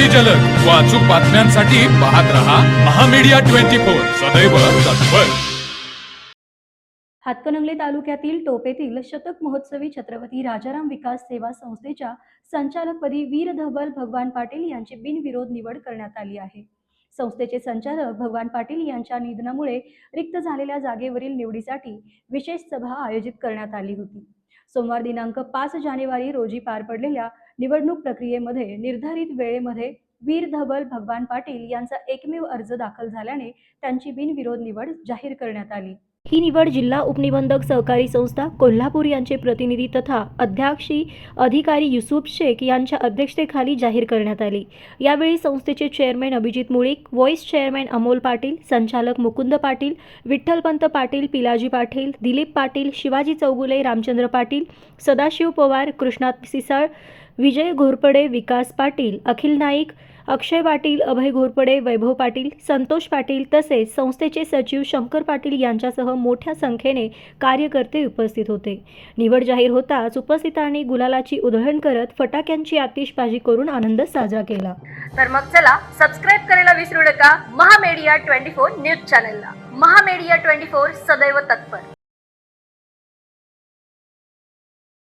अगदी जलद व अचूक बातम्यांसाठी पाहत रहा महामीडिया 24 सदैव तत्पर। हातकणंगले तालुक्यातील टोपेतील शतक महोत्सवी छत्रपती राजाराम विकास सेवा संस्थेच्या संचालकपदी वीर धवल भगवान पाटील यांची बिनविरोध निवड करण्यात आली आहे। संस्थेचे संचालक भगवान पाटील यांच्या निधनामुळे रिक्त झालेल्या जागेवरील निवडीसाठी विशेष सभा आयोजित करण्यात आली होती। सोमवार दिनांक 5 जानेवारी रोजी पार पडलेल्या निवडणूक प्रक्रियेमध्ये निर्धारित वेळेमध्ये वीर धवल भगवान पाटील यांचा एकमेव अर्ज दाखल झाल्याने त्यांची बिनविरोध निवड जाहीर करण्यात आली। ही निवड जिल्हा उपनिबंधक सहकारी संस्था कोल्हापूर यांचे प्रतिनिधी तथा अध्यक्षी अधिकारी युसुफ शेख यांच्या अध्यक्षतेखाली जाहीर करण्यात आली। यावेळी संस्थेचे chairman Abhijit Mulik, vice chairman Amol Patil, संचालक मुकुंद पाटील, विठ्ठलपंत पाटील, पिलाजी पाटील, दिलीप पाटील, शिवाजी चौगुले, रामचंद्र पाटील, सदाशिव पवार, कृष्णात सिसाळ, विजय घोरपडे, विकास पाटील, अखिल नाईक, अक्षय पाटील, अभय घोरपडे, वैभव पाटील, संतोष पाटील तसेच संस्थेचे सचिव शंकर पाटील यांच्यासह मोठ्या संख्येने कार्यकर्ते उपस्थित होते। निवड जाहीर होताच उपस्थितांनी गुलालाची उधळण करत फटाक्यांची आतिषबाजी करून आनंद साजरा केला। तर मग चला सबस्क्राईब करायला विसरू नका महामीडिया 24 न्यूज चॅनलला। महामीडिया 24 सदैव तत्पर।